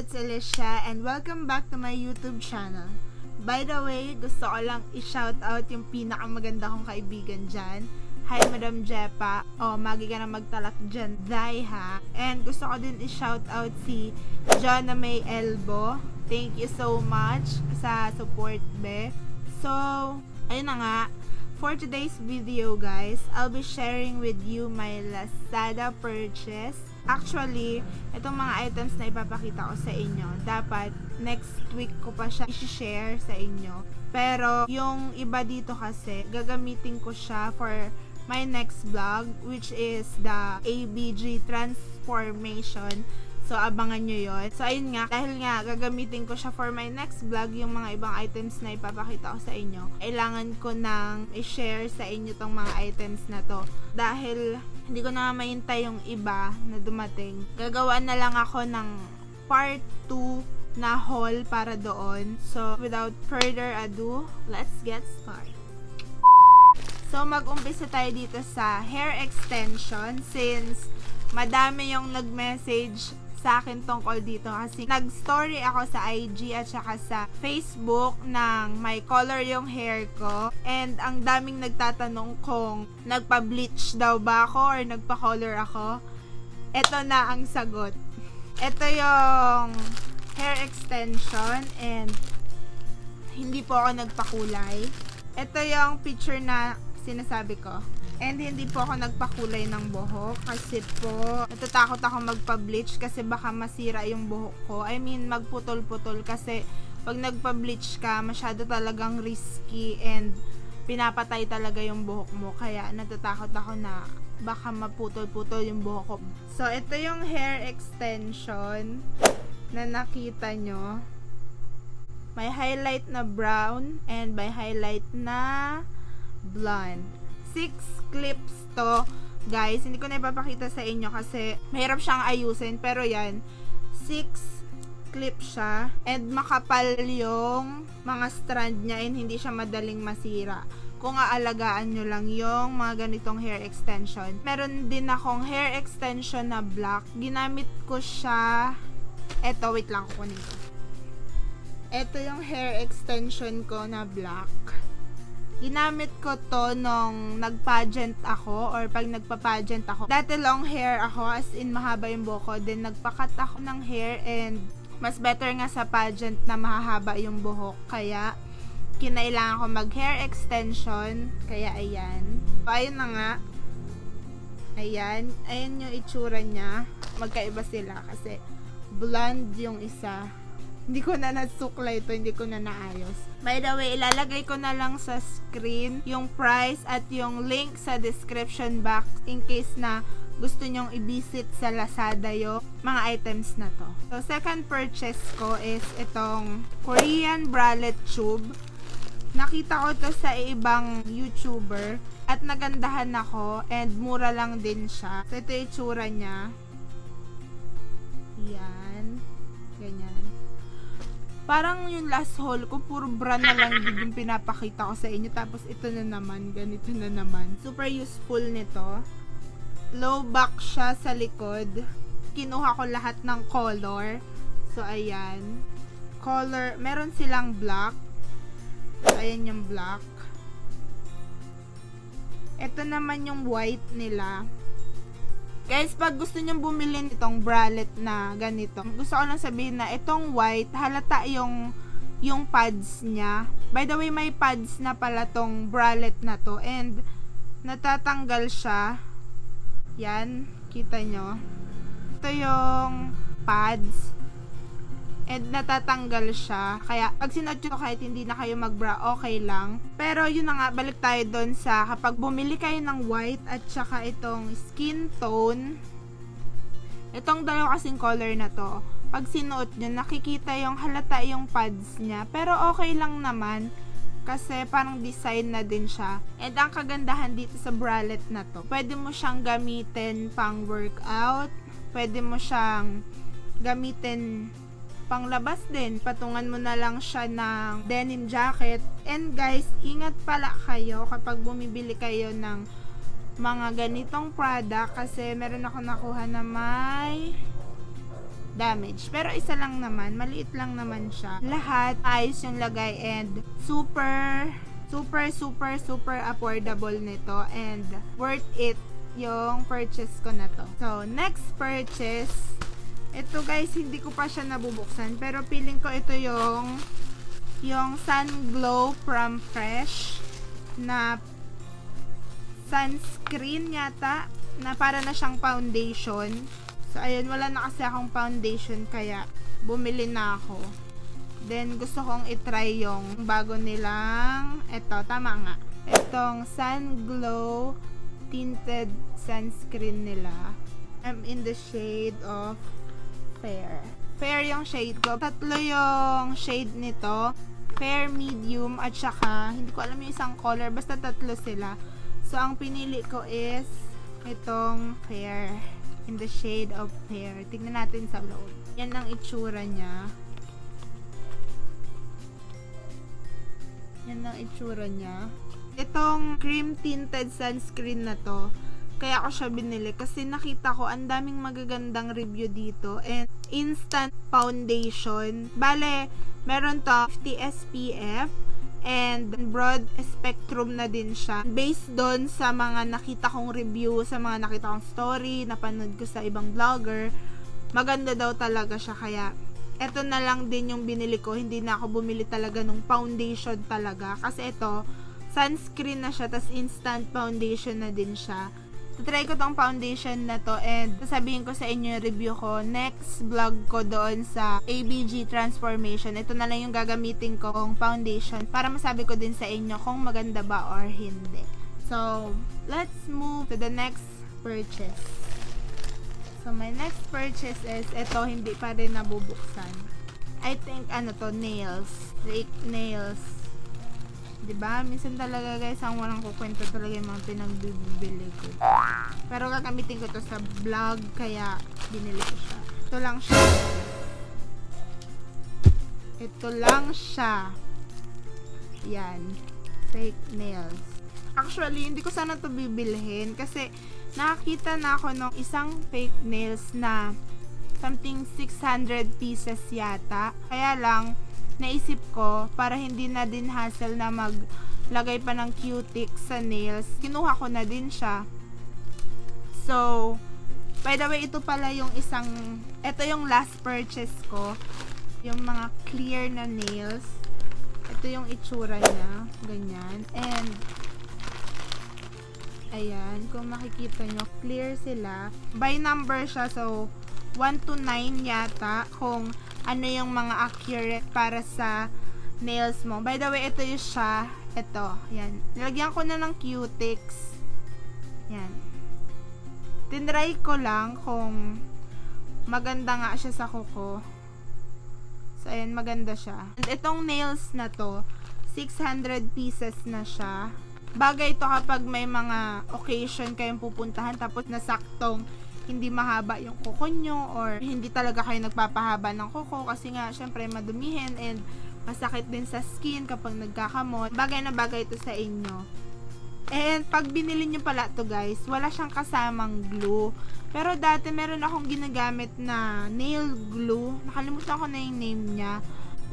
it's Eleasha and welcome back to my YouTube channel. By the way, gusto ko lang i-shoutout yung pinakamaganda kong kaibigan dyan. Hi Madam Jepa, magi ka na magtalak dyan, Dai ha. And gusto ko din i-shoutout si Jonna May Elbo. Thank you so much sa support, be. So, ayun na nga. For today's video guys, I'll be sharing with you my LAZADA purchase. Actually, itong mga items na ipapakita ko sa inyo, dapat next week ko pa siya i-share sa inyo. Pero, yung iba dito kasi, gagamitin ko siya for my next vlog, which is the ABG transformation. So, abangan nyo yun. So, ayun nga, dahil nga, gagamitin ko siya for my next vlog, yung mga ibang items na ipapakita ko sa inyo. Kailangan ko nang i-share sa inyo tong mga items na to. Dahil, hindi ko na mahintay yung iba na dumating. Gagawa na lang ako ng part 2 na haul para doon. So, without further ado, let's get started. So, mag-umpisa tayo dito sa hair extension since madami yung nag-message sa akin tungkol dito kasi nag-story ako sa IG at saka sa Facebook ng may color yung hair ko and ang daming nagtatanong kung nagpa-bleach daw ba ako or nagpa-color ako. Ito na ang sagot. Ito yung hair extension and hindi po ako nagpakulay. Ito yung picture na sinasabi ko. And hindi po ako nagpakulay ng buhok kasi po natatakot ako magpa-bleach kasi baka masira yung buhok ko. I mean, magputol-putol kasi pag nagpa-bleach ka, masyado talagang risky and pinapatay talaga yung buhok mo. Kaya natatakot ako na baka maputol-putol yung buhok ko. So, ito yung hair extension na nakita nyo. May highlight na brown and may highlight na blonde. 6 clips to, guys. Hindi ko na ipapakita sa inyo kasi mahirap siyang ayusin. Pero yan, 6 clips siya. And makapal yung mga strand niya and hindi siya madaling masira. Kung aalagaan nyo lang yung mga ganitong hair extension. Meron din akong hair extension na black. Ginamit ko siya. Eto, wait lang, kukunin ko. Eto yung hair extension ko na black. Ginamit ko to nung nag-pageant ako or pag nagpa-pageant ako. Dati long hair ako, as in mahaba yung buhok ko. Then nagpakat ako ng hair and mas better nga sa pageant na mahahaba yung buhok. Kaya kinailangan ko mag-hair extension. Kaya ayan. So, ayun na nga. Ayan. Ayan yung itsura niya. Magkaiba sila kasi blonde yung isa. Hindi ko na nasuklay ito, hindi ko na naayos. By the way, ilalagay ko na lang sa screen yung price at yung link sa description box in case na gusto nyong i-visit sa Lazada yung mga items na to. So, second purchase ko is itong Korean bralette tube. Nakita ko to sa ibang YouTuber at nagandahan ako and mura lang din siya. So, ito yung itsura niya. Yan. Ganyan. Parang yung last haul ko, puro brand na lang din yung pinapakita ko sa inyo. Tapos ito na naman, ganito na naman. Super useful nito. Low back siya sa likod. Kinuha ko lahat ng color. So, ayan. Color, meron silang black. So, ayan yung black. Ito naman yung white nila. Guys, pag gusto nyong bumili nitong bralette na ganito, gusto ko lang sabihin na itong white, halata yung pads niya. By the way, may pads na pala tong bralette na to. And, natatanggal siya. Yan, kita nyo. Ito yung pads. And, natatanggal siya. Kaya, pag sinuot nyo kahit hindi na kayo magbra, okay lang. Pero, yun na nga, balik tayo doon sa kapag bumili kayo ng white at saka itong skin tone. Itong dalawa kasing color na to. Pag sinuot nyo, nakikita yung halata yung pads niya. Pero, okay lang naman. Kasi, parang design na din siya. And, ang kagandahan dito sa bralette na to, pwede mo siyang gamitin pang workout. Pwede mo siyang gamitin panglabas din. Patungan mo na lang siya ng denim jacket. And guys, ingat pala kayo kapag bumibili kayo ng mga ganitong product kasi meron ako nakuha na may damage. Pero isa lang naman, maliit lang naman siya. Lahat ayos yung lagay and super affordable nito and worth it yung purchase ko na to. So, next purchase, ito guys, hindi ko pa siya nabubuksan pero feeling ko ito yung Sun Glow from Fresh na sunscreen yata na para na siyang foundation. So, ayun, wala na kasi akong foundation kaya bumili na ako. Then, gusto kong itry yung bago nilang, eto, tama nga. Itong Sun Glow tinted sunscreen nila. I'm in the shade of Fair. Fair yung shade ko. Tatlo yung shade nito. Fair, medium, at saka, hindi ko alam yung isang color. Basta tatlo sila. So, ang pinili ko is itong Fair. In the shade of Fair. Tignan natin sa loob. Yan ang itsura niya. Yan ang itsura niya. Itong cream tinted sunscreen na to, kaya ako siya binili kasi nakita ko ang daming magagandang review dito and instant foundation. Bale, meron to 50 SPF and broad spectrum na din siya. Based doon sa mga nakita kong review, sa mga nakita kong story, napanood ko sa ibang vlogger, maganda daw talaga siya kaya eto na lang din yung binili ko. Hindi na ako bumili talaga nung foundation talaga kasi ito sunscreen na siya, tas instant foundation na din siya. Try ko tong foundation na to and sasabihin ko sa inyo yung review ko next vlog ko doon sa ABG transformation. Ito na lang yung gagamitin ko kong foundation para masabi ko din sa inyo kung maganda ba or hindi. So, let's move to the next purchase. So, my next purchase is ito, hindi pa rin nabubuksan. I think, ano to, nails. Fake nails. Diba? Minsan talaga guys, ang walang kukwento talaga yung mga pinagbibili ko. Pero gagamitin ko to sa vlog, kaya binili ko siya. Ito lang siya. Ito lang siya. Yan. Fake nails. Actually, hindi ko sana to bibilhin kasi nakakita na ako ng isang fake nails na something 600 pieces yata. Kaya lang, naisip ko, para hindi na din hassle na maglagay pa ng cutic sa nails, kinuha ko na din siya. So, by the way, ito pala yung ito yung last purchase ko. Yung mga clear na nails. Ito yung itsura niya. Ganyan. And, ayan, kung makikita nyo, clear sila. By number siya, so, 1 to 9 yata kung ano yung mga accurate para sa nails mo. By the way, ito yung siya. Ito, yan. Nilagyan ko na ng cutics. Yan. Tinry ko lang kung maganda nga siya sa kuko. So, ayan, maganda siya. And itong nails na to, 600 pieces na siya. Bagay ito kapag may mga occasion kayong pupuntahan tapos nasaktong hindi mahaba yung kuko nyo or hindi talaga kayo nagpapahaba ng kuko kasi nga syempre madumihin and masakit din sa skin kapag nagkakamot. Bagay na bagay ito sa inyo. And pag binili nyo pala to guys, wala siyang kasamang glue. Pero dati meron akong ginagamit na nail glue. Nakalimutan ko na yung name niya.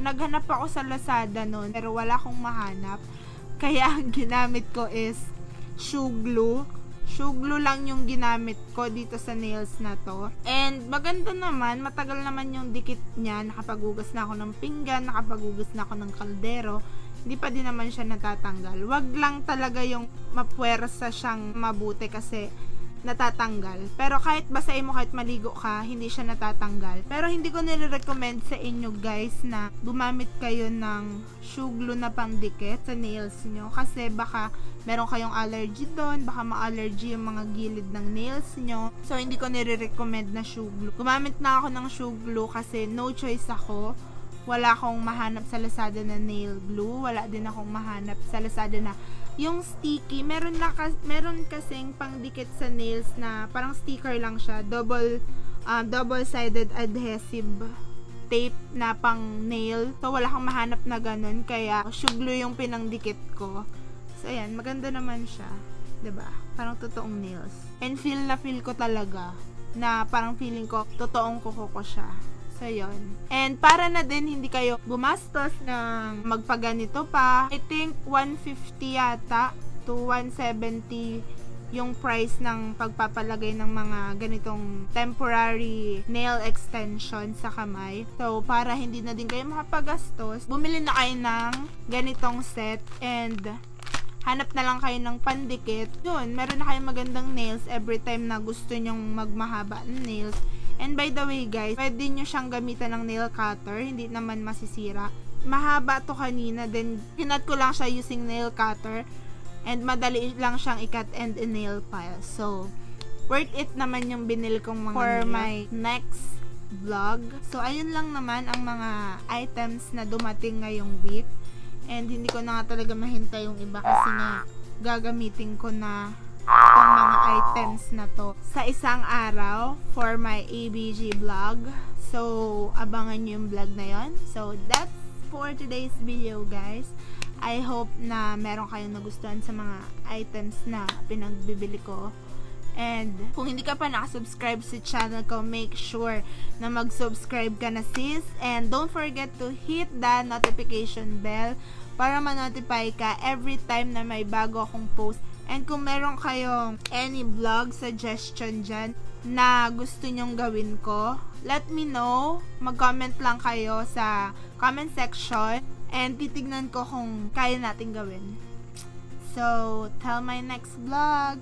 Naghanap ako sa Lazada noon pero wala akong mahanap. Kaya ang ginamit ko is shoe glue. Shoe glue lang yung ginamit ko dito sa nails na to. And maganda naman, matagal naman yung dikit niya. Nakapaghugas na ako ng pinggan, nakapaghugas na ako ng kaldero. Hindi pa din naman siya natatanggal. Wag lang talaga yung mapuwersa siyang mabuti kasi natatanggal. Pero kahit basahin mo, kahit maligo ka, hindi siya natatanggal. Pero hindi ko nire-recommend sa inyo guys na gumamit kayo ng shoe glue na pangdikit sa nails nyo. Kasi baka meron kayong allergy doon, baka ma-allergy yung mga gilid ng nails nyo. So, hindi ko nire-recommend na shoe glue. Gumamit na ako ng shoe glue kasi no choice ako. Wala akong mahanap sa Lazada na nail glue. Wala din akong mahanap sa Lazada na yung sticky. Meron kasing pangdikit sa nails na parang sticker lang siya. Double-sided adhesive tape na pang nail. So, wala akong mahanap na ganun. Kaya, shoe glue yung pinangdikit ko. So, ayan. Maganda naman siya. 'Di ba? Parang totoong nails. And feel ko talaga na parang feeling ko, totoong kuko ko siya. So, yun. And para na din hindi kayo gumastos ng magpaganito pa, I think 150 yata to 170 yung price ng pagpapalagay ng mga ganitong temporary nail extension sa kamay. So, para hindi na din kayo makapagastos, bumili na kayo ng ganitong set and hanap na lang kayo ng pandikit. Yun, meron na kayong magandang nails every time na gusto nyong magmahaba ng nails. And by the way guys, pwede nyo siyang gamitan ng nail cutter, hindi naman masisira. Mahaba to kanina, then kinat ko lang siya using nail cutter. And madali lang siyang i-cut and nail file. So, worth it naman yung binili kong mga for my next vlog. So, ayun lang naman ang mga items na dumating ngayong week. And hindi ko na nga talaga mahintay yung iba kasi nga gagamitin ko na itong mga items na to sa isang araw for my ABG vlog. So, abangan nyo yung vlog na yon. So, that's for today's video guys. I hope na meron kayong nagustuhan sa mga items na pinagbibili ko. And kung hindi ka pa nakasubscribe sa channel ko, make sure na mag-subscribe ka na sis. And don't forget to hit the notification bell para ma-notify ka every time na may bago akong post. And kung meron kayong any vlog suggestion dyan na gusto nyong gawin ko, let me know. Mag-comment lang kayo sa comment section. And titignan ko kung kaya natin gawin. So, till my next vlog!